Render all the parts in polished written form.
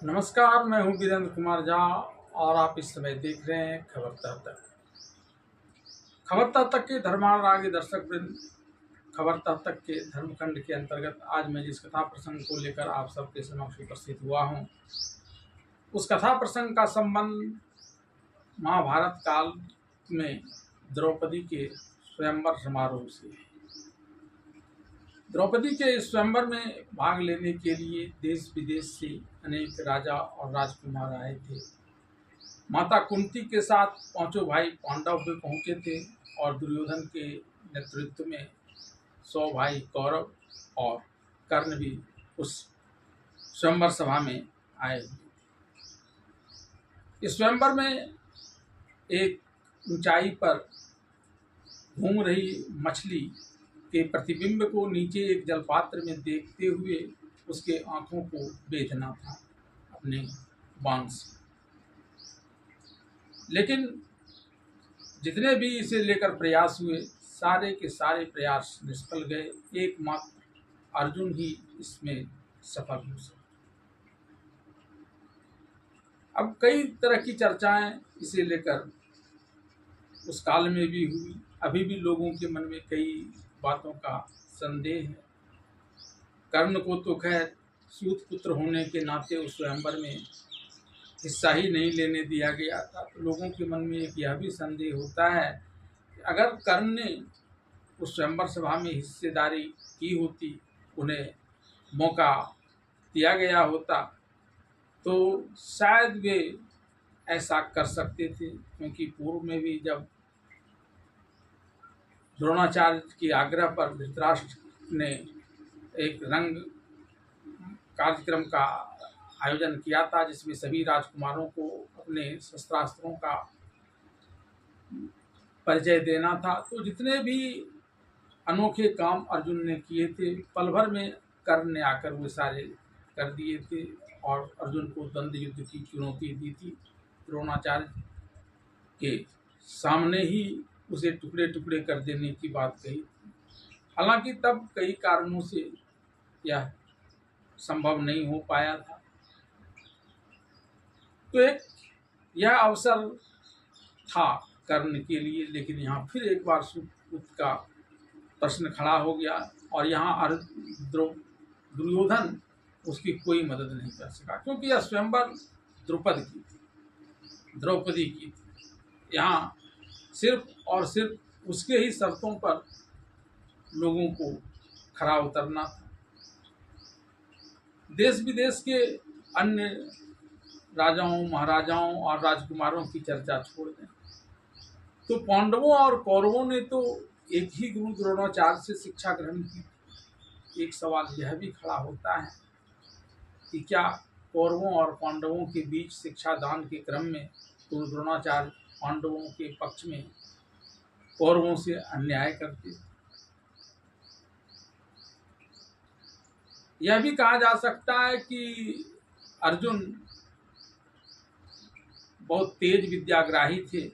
नमस्कार, मैं हूं वीरेंद्र कुमार झा और आप इस समय देख रहे हैं खबरता तक। खबरता तक के धर्मानुरागी दर्शक वृंद, खबरता तक के धर्मखंड के अंतर्गत आज मैं जिस कथा प्रसंग को लेकर आप सबके समक्ष उपस्थित हुआ हूं, उस कथा प्रसंग का संबंध महाभारत काल में द्रौपदी के स्वयंवर समारोह से है। द्रौपदी के स्वयंवर में भाग लेने के लिए देश विदेश से अनेक राजा और राजकुमार आए थे। माता कुंती के साथ पांचों भाई पांडव भी पहुंचे थे और दुर्योधन के नेतृत्व में 100 भाई कौरव और कर्ण भी उस स्वयंवर सभा में आए। इस स्वयंवर में एक ऊंचाई पर घूम रही मछली के प्रतिबिंब को नीचे एक जलपात्र में देखते हुए उसके आंखों को बेधना था अपने बाण से। लेकिन जितने भी इसे लेकर प्रयास हुए, सारे के सारे प्रयास निष्फल गए। एकमात्र अर्जुन ही इसमें सफल हो सके। अब कई तरह की चर्चाएं इसे लेकर उस काल में भी हुई। अभी भी लोगों के मन में कई बातों का संदेह है। कर्ण को तो खैर सूत पुत्र होने के नाते उस स्वयंवर में हिस्सा ही नहीं लेने दिया गया था, तो लोगों के मन में एक यह भी संदेह होता है कि अगर कर्ण ने उस स्वयंवर सभा में हिस्सेदारी की होती, उन्हें मौका दिया गया होता, तो शायद वे ऐसा कर सकते थे। क्योंकि पूर्व में भी जब द्रोणाचार्य के आग्रह पर धृतराष्ट्र ने एक रंग कार्यक्रम का आयोजन किया था, जिसमें सभी राजकुमारों को अपने शस्त्रास्त्रों का परिचय देना था, तो जितने भी अनोखे काम अर्जुन ने किए थे, पल भर में कर्ण ने आकर वे सारे कर दिए थे और अर्जुन को द्वंद्व युद्ध की चुनौती दी थी। द्रोणाचार्य के सामने ही उसे टुकड़े टुकड़े कर देने की बात कही। हालांकि तब कई कारणों से यह संभव नहीं हो पाया था। तो एक यह अवसर था कर्ण के लिए, लेकिन यहाँ फिर एक बार सूत का प्रश्न खड़ा हो गया और यहाँ दुर्योधन उसकी कोई मदद नहीं कर सका, क्योंकि यह स्वयंवर द्रौपदी की थी। यहाँ सिर्फ और सिर्फ उसके ही शर्तों पर लोगों को खरा उतरना था। देश विदेश के अन्य राजाओं, महाराजाओं और राजकुमारों की चर्चा छोड़ दें, तो पांडवों और कौरवों ने तो एक ही गुरु द्रोणाचार्य से शिक्षा ग्रहण की। एक सवाल यह भी खड़ा होता है कि क्या कौरवों और पांडवों के बीच शिक्षा दान के क्रम में गुरु द्रोणाचार्य पांडवों के पक्ष में कौरवों से अन्याय करते? यह भी कहा जा सकता है कि अर्जुन बहुत तेज विद्याग्राही थे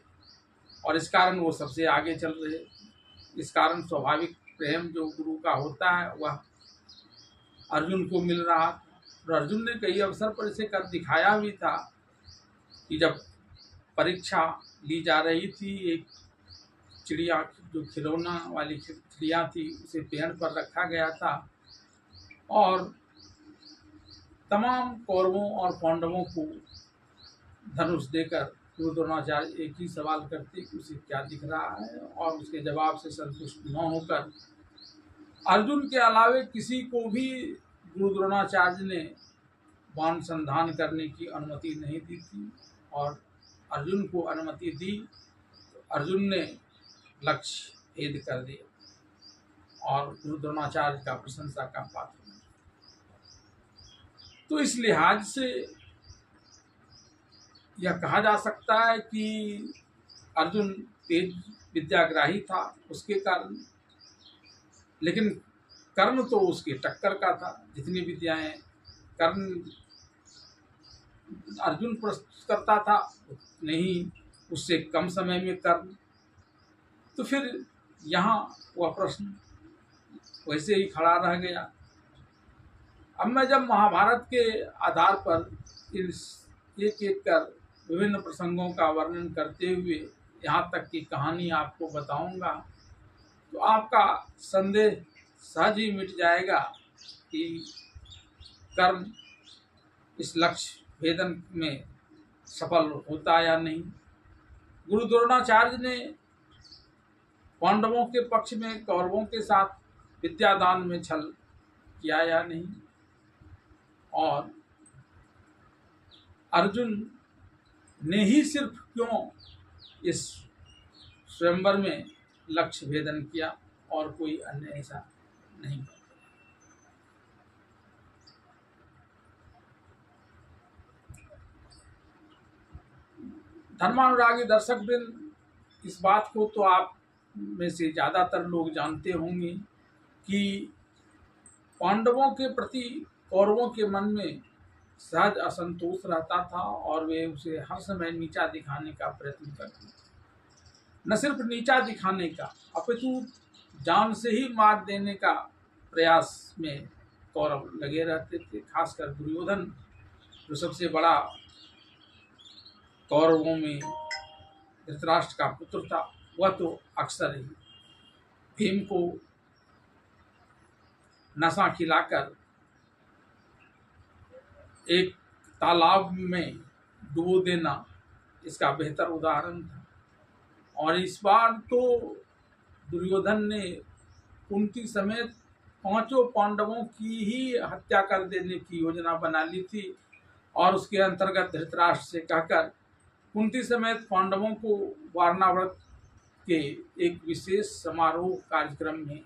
और इस कारण वो सबसे आगे चल रहे। इस कारण स्वाभाविक प्रेम जो गुरु का होता है वह अर्जुन को मिल रहा। और अर्जुन ने कई अवसर पर इसे कर दिखाया भी था कि जब परीक्षा ली जा रही थी, एक चिड़िया जो खिलौना वाली चिड़िया थी उसे पेड़ पर रखा गया था और तमाम कौरवों और पांडवों को धनुष देकर गुरु द्रोणाचार्य एक ही सवाल करते कि उसे क्या दिख रहा है, और उसके जवाब से संतुष्ट न होकर अर्जुन के अलावे किसी को भी गुरु द्रोणाचार्य ने बाण संधान करने की अनुमति नहीं दी थी। और अर्जुन को अनुमति दी तो अर्जुन ने लक्ष्य भेद कर दिया और गुरु द्रोणाचार्य का प्रशंसा का पात्र। तो इस लिहाज से यह कहा जा सकता है कि अर्जुन तेज विद्याग्राही था उसके कारण, लेकिन कर्ण तो उसके टक्कर का था। जितनी विद्याएं कर्ण अर्जुन प्रस्तुत करता था उतने ही उससे कम समय में कर्ण। तो फिर यहाँ वह प्रश्न वैसे ही खड़ा रह गया। अब मैं जब महाभारत के आधार पर इस एक एक कर विभिन्न प्रसंगों का वर्णन करते हुए यहाँ तक की कहानी आपको बताऊंगा, तो आपका संदेह सहज ही मिट जाएगा कि कर्म इस लक्ष्य भेदन में सफल होता या नहीं। गुरु द्रोणाचार्य ने पांडवों के पक्ष में कौरवों के साथ विद्यादान में छल किया या नहीं, और अर्जुन ने ही सिर्फ क्यों इस स्वयंवर में लक्ष्य भेदन किया और कोई अन्य ऐसा नहीं। धर्मानुरागी दर्शक वृंद, इस बात को तो आप में से ज़्यादातर लोग जानते होंगे कि पांडवों के प्रति कौरवों के मन में सहज असंतोष रहता था और वे उसे हर समय नीचा दिखाने का प्रयत्न करते थे। न सिर्फ नीचा दिखाने का, अपितु जान से ही मार देने का प्रयास में कौरव लगे रहते थे। खासकर दुर्योधन, जो सबसे बड़ा कौरवों में धृतराष्ट्र का पुत्र था, वह तो अक्सर ही भीम को नशा खिलाकर एक तालाब में डुबो देना इसका बेहतर उदाहरण था। और इस बार तो दुर्योधन ने कुंती समेत 5 पांडवों की ही हत्या कर देने की योजना बना ली थी और उसके अंतर्गत धृतराष्ट्र से कहकर कुंती समेत पांडवों को वारणाव्रत के एक विशेष समारोह कार्यक्रम में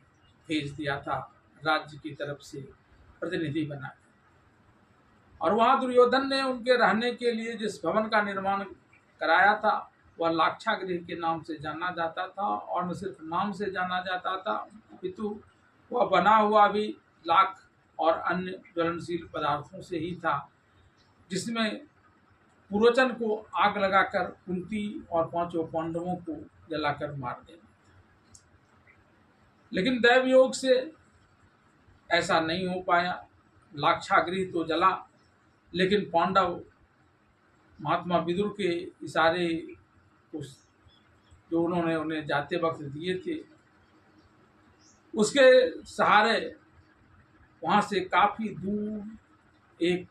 भेज दिया था, राज्य की तरफ से प्रतिनिधि बनाकर। और वहां दुर्योधन ने उनके रहने के लिए जिस भवन का निर्माण कराया था वह लाक्षागृह के नाम से जाना जाता था, और न सिर्फ नाम से जाना जाता था अपितु वह बना हुआ भी लाख और अन्य ज्वलनशील पदार्थों से ही था, जिसमें पुरोचन को आग लगाकर कुंती और 5 पांडवों को जलाकर मार देना। लेकिन दैव योग से ऐसा नहीं हो पाया। लाक्षागृह तो जला, लेकिन पांडव महात्मा विदुर के इशारे जो उन्होंने उन्हें जाते वक्त दिए थे, उसके सहारे वहाँ से काफ़ी दूर एक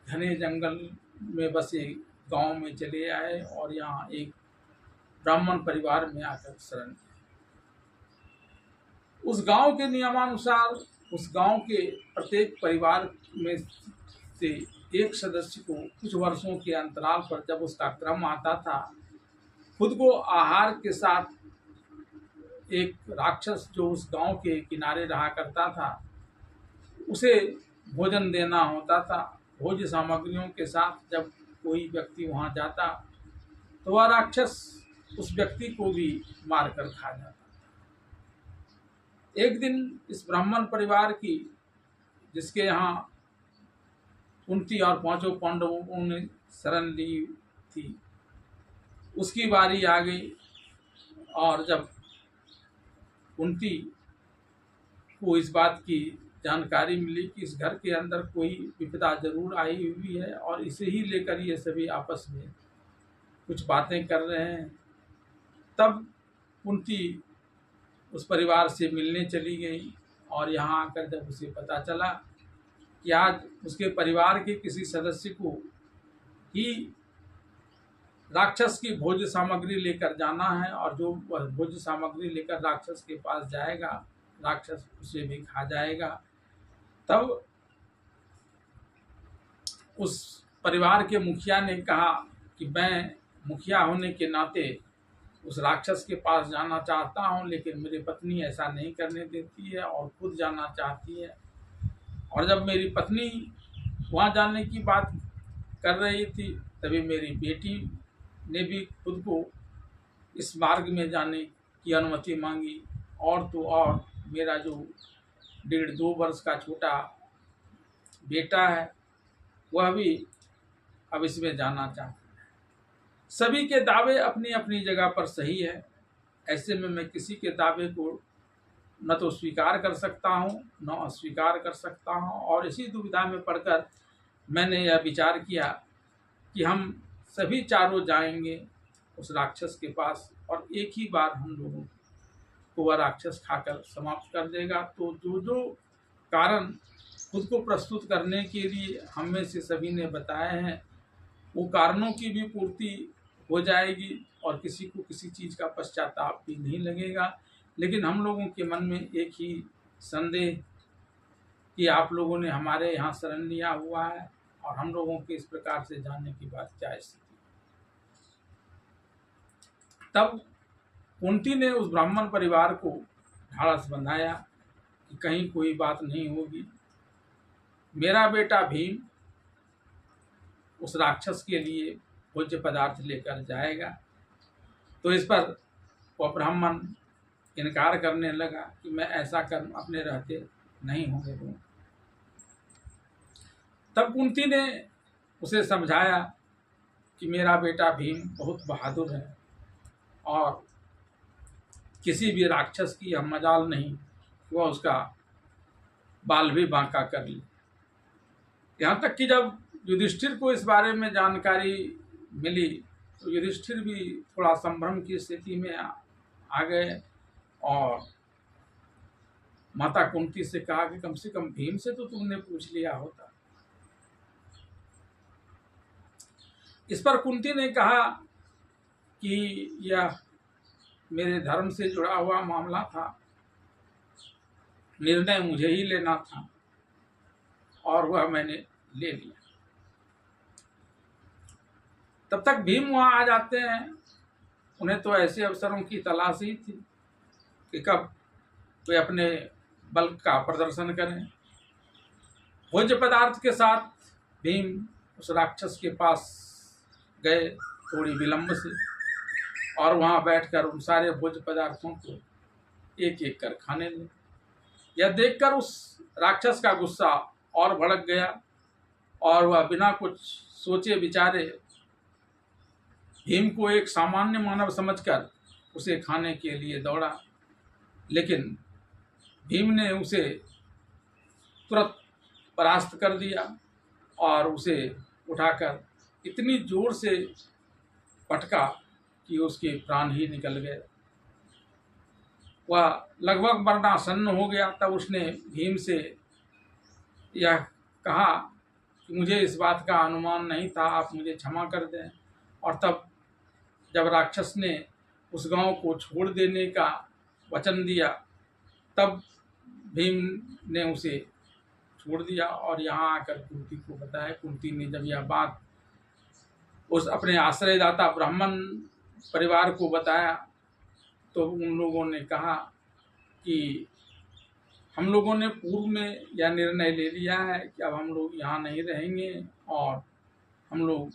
घने जंगल में बसे गांव में चले आए और यहाँ एक ब्राह्मण परिवार में आकर शरण लिया। उस गांव के नियमानुसार उस गांव के प्रत्येक परिवार में से एक सदस्य को कुछ वर्षों के अंतराल पर, जब उसका क्रम आता था, खुद को आहार के साथ एक राक्षस जो उस गांव के किनारे रहा करता था उसे भोजन देना होता था। भोज्य सामग्रियों के साथ जब कोई व्यक्ति वहां जाता तो वह राक्षस उस व्यक्ति को भी मारकर खा जाता। एक दिन इस ब्राह्मण परिवार की, जिसके यहाँ कुंती और 5 पांडवों ने शरण ली थी, उसकी बारी आ गई। और जब कुंती को इस बात की जानकारी मिली कि इस घर के अंदर कोई विपदा जरूर आई हुई है और इसे ही लेकर ये सभी आपस में कुछ बातें कर रहे हैं, तब कुंती उस परिवार से मिलने चली गई। और यहाँ आकर जब उसे पता चला कि आज उसके परिवार के किसी सदस्य को ही राक्षस की भोज्य सामग्री लेकर जाना है और जो वह भोज्य सामग्री लेकर राक्षस के पास जाएगा, राक्षस उसे भी खा जाएगा, तब उस परिवार के मुखिया ने कहा कि मैं मुखिया होने के नाते उस राक्षस के पास जाना चाहता हूं, लेकिन मेरी पत्नी ऐसा नहीं करने देती है और खुद जाना चाहती है। और जब मेरी पत्नी वहां जाने की बात कर रही थी तभी मेरी बेटी ने भी खुद को इस मार्ग में जाने की अनुमति मांगी। और तो और मेरा जो 1.5-2 वर्ष का छोटा बेटा है वह भी अब इसमें जाना चाहता है। सभी के दावे अपनी अपनी जगह पर सही है। ऐसे में मैं किसी के दावे को न तो स्वीकार कर सकता हूँ न अस्वीकार कर सकता हूँ। और इसी दुविधा में पड़कर मैंने यह विचार किया कि हम सभी चारों जाएंगे उस राक्षस के पास और एक ही बार हम लोगों को वह राक्षस खाकर समाप्त कर देगा। तो जो जो कारण खुद को प्रस्तुत करने के लिए हम में से सभी ने बताए हैं, वो कारणों की भी पूर्ति हो जाएगी और किसी को किसी चीज़ का पश्चाताप भी नहीं लगेगा। लेकिन हम लोगों के मन में एक ही संदेह कि आप लोगों ने हमारे यहाँ शरण लिया हुआ है और हम लोगों के इस प्रकार से जानने की बात क्या स्थिति। तब कुंती ने उस ब्राह्मण परिवार को ढाढ़स बंधाया कि कहीं कोई बात नहीं होगी, मेरा बेटा भीम उस राक्षस के लिए भोज्य पदार्थ लेकर जाएगा। तो इस पर वह ब्राह्मण इनकार करने लगा कि मैं ऐसा कर्म अपने रहते नहीं होने दूंगा। तब कुंती ने उसे समझाया कि मेरा बेटा भीम बहुत बहादुर है और किसी भी राक्षस की यह मजाल नहीं कि वह उसका बाल भी बांका कर ले। यहाँ तक कि जब युधिष्ठिर को इस बारे में जानकारी मिली तो युधिष्ठिर भी थोड़ा संभ्रम की स्थिति में आ गए और माता कुंती से कहा कि कम से कम भीम से तो तुमने पूछ लिया होता। इस पर कुंती ने कहा कि यह मेरे धर्म से जुड़ा हुआ मामला था, निर्णय मुझे ही लेना था और वह मैंने ले लिया। तब तक भीम वहां आ जाते हैं। उन्हें तो ऐसे अवसरों की तलाश ही थी कि कब वे अपने बल का प्रदर्शन करें। भोज्य पदार्थ के साथ भीम उस राक्षस के पास गए थोड़ी विलंब से और वहां बैठकर उन सारे भोज्य पदार्थों को एक एक कर खाने लगे। यह देखकर उस राक्षस का गुस्सा और भड़क गया और वह बिना कुछ सोचे विचारे भीम को एक सामान्य मानव समझकर उसे खाने के लिए दौड़ा। लेकिन भीम ने उसे तुरंत परास्त कर दिया और उसे उठाकर इतनी जोर से पटका कि उसके प्राण ही निकल गए। वह लगभग मरणासन्न हो गया। तब उसने भीम से यह कहा कि मुझे इस बात का अनुमान नहीं था, आप मुझे क्षमा कर दें। और तब जब राक्षस ने उस गांव को छोड़ देने का वचन दिया तब भीम ने उसे छोड़ दिया और यहाँ आकर कुंती को बताया। कुंती ने जब यह बात उस अपने आश्रयदाता ब्राह्मण परिवार को बताया तो उन लोगों ने कहा कि हम लोगों ने पूर्व में यह निर्णय ले लिया है कि अब हम लोग यहाँ नहीं रहेंगे और हम लोग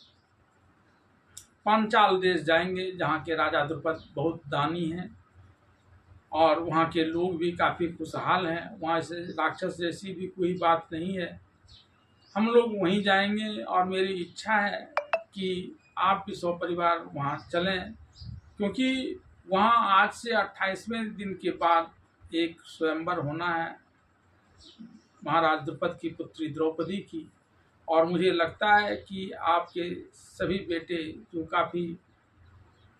पांचाल देश जाएंगे जहाँ के राजा द्रुपद बहुत दानी हैं और वहाँ के लोग भी काफ़ी खुशहाल हैं। वहाँ से राक्षस जैसी भी कोई बात नहीं है। हम लोग वहीं जाएंगे और मेरी इच्छा है कि आप भी सपरिवार वहाँ चलें, क्योंकि वहाँ आज से 28वें दिन के बाद एक स्वयंवर होना है महाराज द्रुपद की पुत्री द्रौपदी की। और मुझे लगता है कि आपके सभी बेटे जो काफ़ी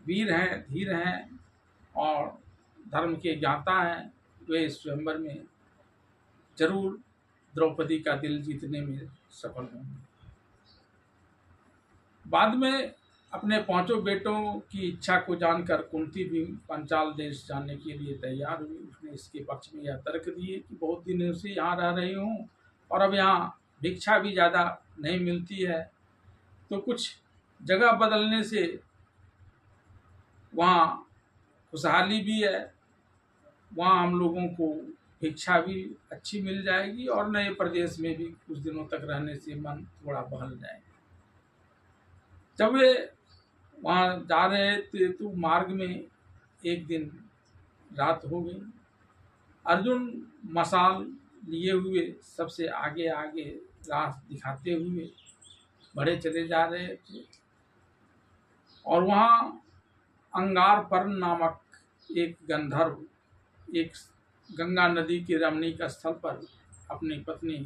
वीर हैं, धीर हैं और धर्म के ज्ञाता हैं, वे इस स्वयंवर में जरूर द्रौपदी का दिल जीतने में सफल होंगे। बाद में अपने पांचों बेटों की इच्छा को जानकर कुंती भी पांचाल देश जाने के लिए तैयार हुई। उसने इसके पक्ष में यह तर्क दिए कि बहुत दिनों से यहाँ रह रही हूँ और अब यहाँ भिक्षा भी ज़्यादा नहीं मिलती है, तो कुछ जगह बदलने से वहाँ खुशहाली भी है, वहाँ हम लोगों को भिक्षा भी अच्छी मिल जाएगी और नए प्रदेश में भी कुछ दिनों तक रहने से मन थोड़ा बहल जाएगा। जब वे वहाँ जा रहे थे तो मार्ग में एक दिन रात हो गई। अर्जुन मशाल लिए हुए सबसे आगे आगे राह दिखाते हुए बढ़े चले जा रहे थे और वहाँ अंगारपर्ण नामक एक गंधर्व एक गंगा नदी के रमणीक स्थल पर अपनी पत्नी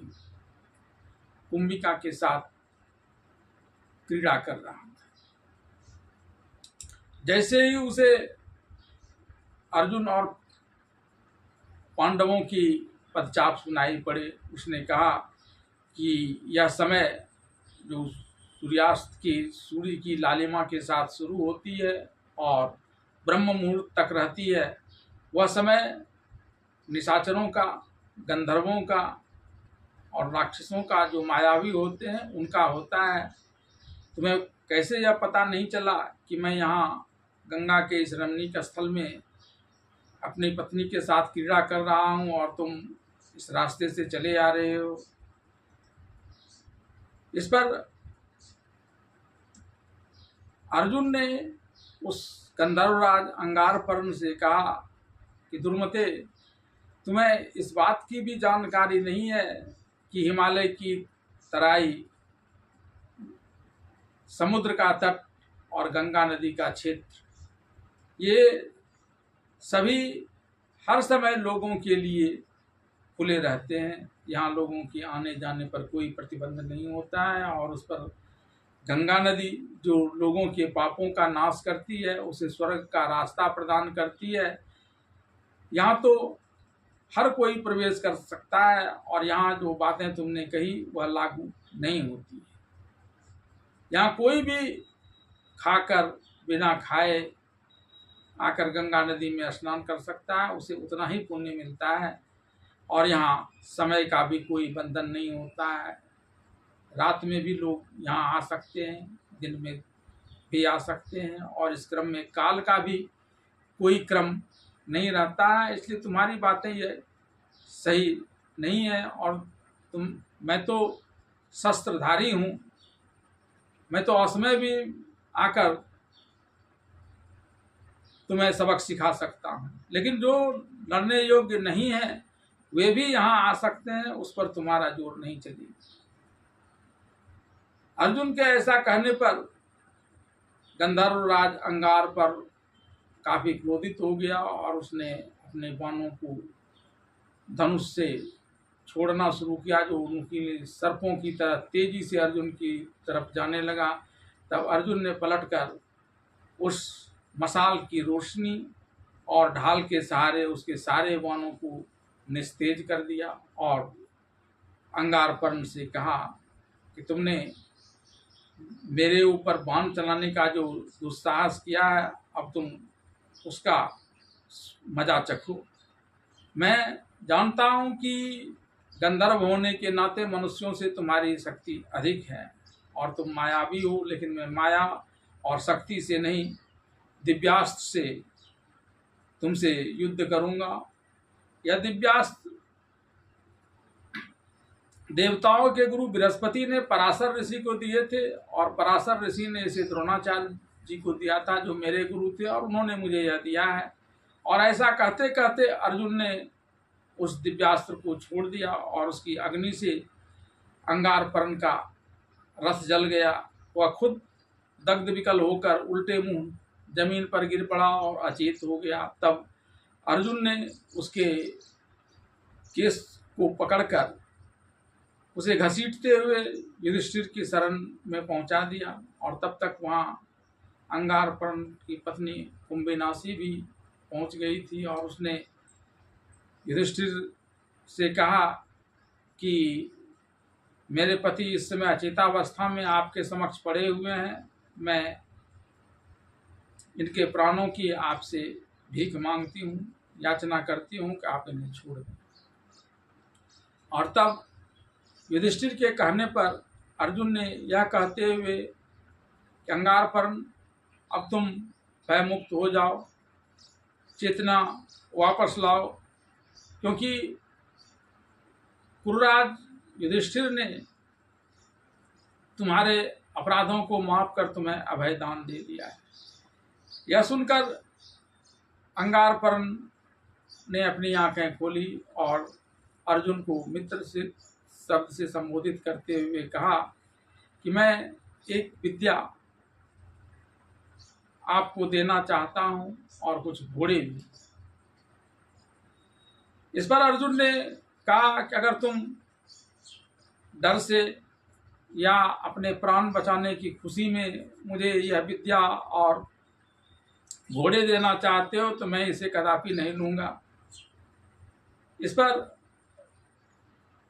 कुंभिका के साथ क्रीड़ा कर रहा था। जैसे ही उसे अर्जुन और पांडवों की पदचाप सुनाई पड़े, उसने कहा कि यह समय जो सूर्य की लालिमा के साथ शुरू होती है और ब्रह्म मुहूर्त तक रहती है, वह समय निशाचरों का, गंधर्वों का और राक्षसों का जो मायावी होते हैं उनका होता है। तुम्हें कैसे यह पता नहीं चला कि मैं यहाँ गंगा के इस रमणीक स्थल में अपनी पत्नी के साथ क्रीड़ा कर रहा हूँ और तुम इस रास्ते से चले आ रहे हो? इस पर अर्जुन ने उस गंधर्वराज अंगारपर्ण से कहा कि दुर्मते, तुम्हें इस बात की भी जानकारी नहीं है कि हिमालय की तराई, समुद्र का तट और गंगा नदी का क्षेत्र, ये सभी हर समय लोगों के लिए खुले रहते हैं। यहाँ लोगों के आने जाने पर कोई प्रतिबंध नहीं होता है और उस पर गंगा नदी जो लोगों के पापों का नाश करती है, उसे स्वर्ग का रास्ता प्रदान करती है। यहाँ तो हर कोई प्रवेश कर सकता है और यहाँ जो बातें तुमने कही वह लागू नहीं होती है। यहाँ कोई भी खाकर बिना खाए आकर गंगा नदी में स्नान कर सकता है, उसे उतना ही पुण्य मिलता है। और यहाँ समय का भी कोई बंधन नहीं होता है। रात में भी लोग यहाँ आ सकते हैं, दिन में भी आ सकते हैं और इस क्रम में काल का भी कोई क्रम नहीं रहता है। इसलिए तुम्हारी बातें ये सही नहीं है। और मैं तो शस्त्रधारी हूँ, मैं तो असमय भी आकर तुम्हें सबक सिखा सकता हूँ, लेकिन जो लड़ने योग्य नहीं है वे भी यहाँ आ सकते हैं, उस पर तुम्हारा जोर नहीं चलेगा। अर्जुन के ऐसा कहने पर गंधर्वराज अंगार पर काफी क्रोधित हो गया और उसने अपने बाणों को धनुष से छोड़ना शुरू किया, जो उनकी सर्पों की तरह तेजी से अर्जुन की तरफ जाने लगा। तब अर्जुन ने पलटकर उस मशाल की रोशनी और ढाल के सहारे उसके सारे बाणों को निस्तेज कर दिया और अंगारपर्ण से कहा कि तुमने मेरे ऊपर बाण चलाने का जो दुस्साहस किया है, अब तुम उसका मजा चखो। मैं जानता हूँ कि गंधर्व होने के नाते मनुष्यों से तुम्हारी शक्ति अधिक है और तुम मायावी हो, लेकिन मैं माया और शक्ति से नहीं, दिव्यास्त्र से तुमसे युद्ध करूंगा। यह दिव्यास्त्र देवताओं के गुरु बृहस्पति ने पराशर ऋषि को दिए थे और पराशर ऋषि ने इसे द्रोणाचार्य जी को दिया था, जो मेरे गुरु थे, और उन्होंने मुझे यह दिया है। और ऐसा कहते कहते अर्जुन ने उस दिव्यास्त्र को छोड़ दिया और उसकी अग्नि से अंगारपर्ण का रस जल गया। वह खुद दग्ध विकल होकर उल्टे मुंह जमीन पर गिर पड़ा और अचेत हो गया। तब अर्जुन ने उसके केस को पकड़कर उसे घसीटते हुए युधिष्ठिर की शरण में पहुंचा दिया और तब तक वहां अंगारपर्ण की पत्नी कुंभिनासी भी पहुंच गई थी और उसने युधिष्ठिर से कहा कि मेरे पति इस समय अचेतावस्था में आपके समक्ष पड़े हुए हैं, मैं इनके प्राणों की आपसे भीख मांगती हूँ, याचना करती हूँ कि आप इन्हें छोड़ दें। और तब युधिष्ठिर के कहने पर अर्जुन ने यह कहते हुए कि अंगारपर्ण, अब तुम भय मुक्त हो जाओ, चेतना वापस लाओ, क्योंकि कुरुराज युधिष्ठिर ने तुम्हारे अपराधों को माफ कर तुम्हें अभय दान दे दिया है। यह सुनकर अंगारपर्ण ने अपनी आंखें खोली और अर्जुन को मित्र से शब्द से संबोधित करते हुए कहा कि मैं एक विद्या आपको देना चाहता हूं और कुछ घोड़े भी। इस पर अर्जुन ने कहा कि अगर तुम डर से या अपने प्राण बचाने की खुशी में मुझे यह विद्या और घोड़े देना चाहते हो तो मैं इसे कदापि नहीं लूंगा। इस पर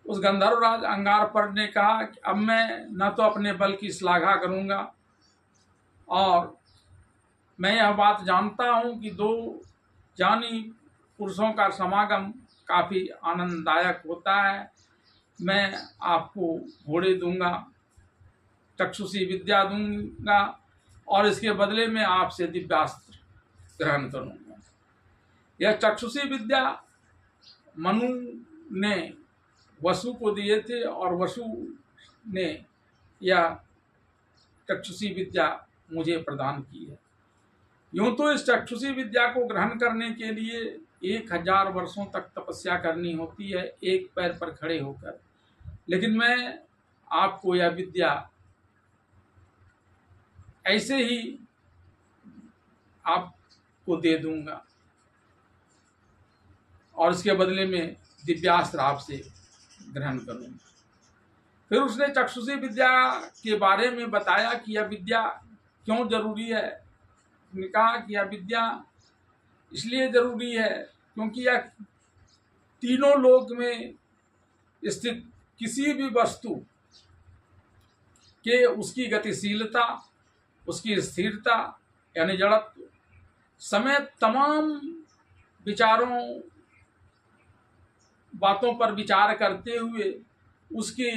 उस गंधर्वराज अंगारपर्ण ने कहा कि अब मैं न तो अपने बल की श्लाघा करूंगा और मैं यह बात जानता हूं कि दो ज्ञानी पुरुषों का समागम काफी आनंददायक होता है। मैं आपको घोड़े दूंगा, चक्षुषी विद्या दूंगा और इसके बदले में आपसे दिव्यास्त्र ग्रहण करूंगा। यह चक्षुषी विद्या मनु ने वसु को दिए थे और वसु ने यह चक्षुषी विद्या मुझे प्रदान की है। यूं तो इस चक्षुषी विद्या को ग्रहण करने के लिए 1000 वर्षों तक तपस्या करनी होती है एक पैर पर खड़े होकर, लेकिन मैं आपको यह विद्या ऐसे ही आपको दे दूंगा और इसके बदले में दिव्यास्त्र आपसे ग्रहण करूंगा। फिर उसने चक्षुषी विद्या के बारे में बताया कि यह विद्या क्यों जरूरी है। उसने कहा कि यह विद्या इसलिए जरूरी है क्योंकि यह तीनों लोक में स्थित किसी भी वस्तु के उसकी गतिशीलता, उसकी स्थिरता यानी जड़त्व समेत तमाम विचारों बातों पर विचार करते हुए उसकी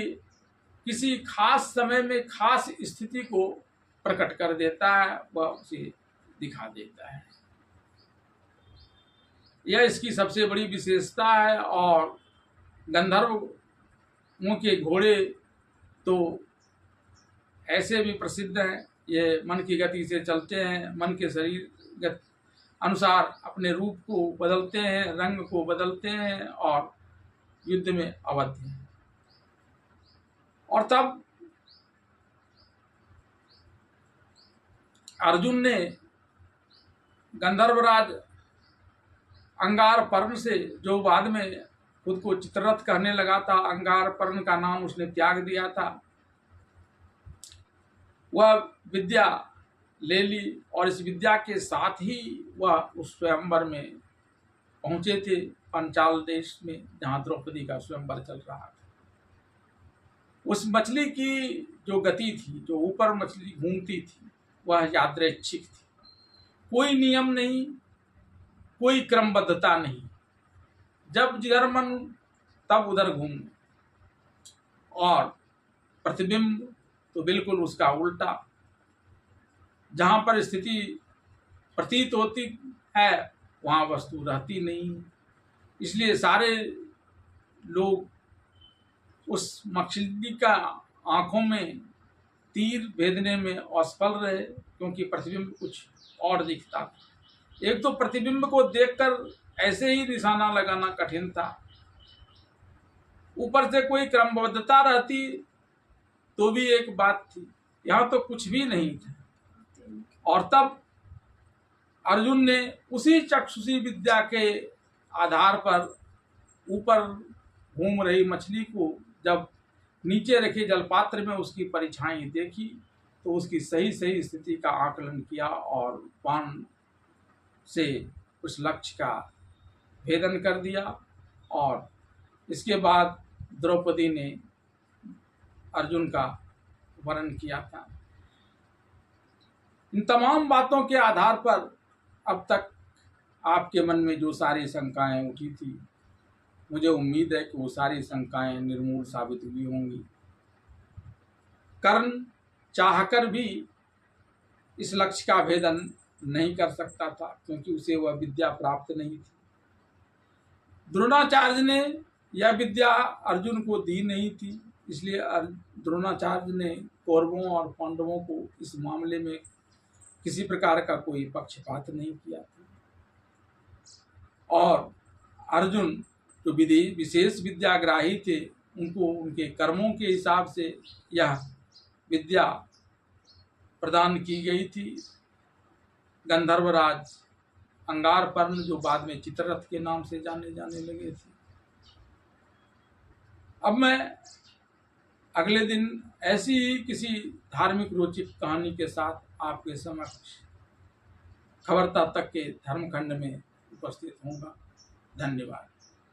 किसी खास समय में खास स्थिति को प्रकट कर देता है, वह उसे दिखा देता है। यह इसकी सबसे बड़ी विशेषता है। और गंधर्वों के घोड़े तो ऐसे भी प्रसिद्ध हैं, ये मन की गति से चलते हैं, मन के शरीर अनुसार अपने रूप को बदलते हैं, रंग को बदलते हैं और युद्ध में अवध्य हैं। और तब अर्जुन ने गंधर्वराज अंगारपर्ण से, जो बाद में खुद को चित्ररथ कहने लगा था, अंगारपर्ण का नाम उसने त्याग दिया था, वह विद्या ले ली और इस विद्या के साथ ही वह उस स्वयंवर में पहुंचे थे, पंचाल देश में, जहां द्रौपदी का स्वयंवर चल रहा था। उस मछली की जो गति थी, जो ऊपर मछली घूमती थी, वह यादृच्छिक थी। कोई नियम नहीं, कोई क्रमबद्धता नहीं, जब जिधर मन तब उधर घूमने। और प्रतिबिंब तो बिल्कुल उसका उल्टा, जहां पर स्थिति प्रतीत होती है वहां वस्तु रहती नहीं। इसलिए सारे लोग उस मछली का आंखों में तीर भेदने में असफल रहे, क्योंकि प्रतिबिंब कुछ और दिखता था। एक तो प्रतिबिंब को देखकर ऐसे ही निशाना लगाना कठिन था, ऊपर से कोई क्रमबद्धता रहती तो भी एक बात थी, यहाँ तो कुछ भी नहीं था। और तब अर्जुन ने उसी चक्षुषी विद्या के आधार पर ऊपर घूम रही मछली को जब नीचे रखे जलपात्र में उसकी परिछाएं देखी तो उसकी सही सही स्थिति का आकलन किया और बाण से उस लक्ष्य का भेदन कर दिया। और इसके बाद द्रौपदी ने अर्जुन का वरण किया था। इन तमाम बातों के आधार पर अब तक आपके मन में जो सारी शंकाएं उठी थी, मुझे उम्मीद है कि वो सारी शंकाएं निर्मूल साबित हुई होंगी। कर्ण चाहकर भी इस लक्ष्य का भेदन नहीं कर सकता था, क्योंकि उसे वह विद्या प्राप्त नहीं थी। द्रोणाचार्य ने यह विद्या अर्जुन को दी नहीं थी, इसलिए द्रोणाचार्य ने कौरवों और पांडवों को इस मामले में किसी प्रकार का कोई पक्षपात नहीं किया था। और अर्जुन जो विशेष विद्याग्राही थे, उनको उनके कर्मों के हिसाब से यह विद्या प्रदान की गई थी। गंधर्वराज अंगारपर्ण, जो बाद में चित्ररथ के नाम से जाने लगे थे, अब मैं अगले दिन ऐसी ही किसी धार्मिक रोचक कहानी के साथ आपके समक्ष खबरता तक के धर्मखंड में उपस्थित होऊंगा। धन्यवाद।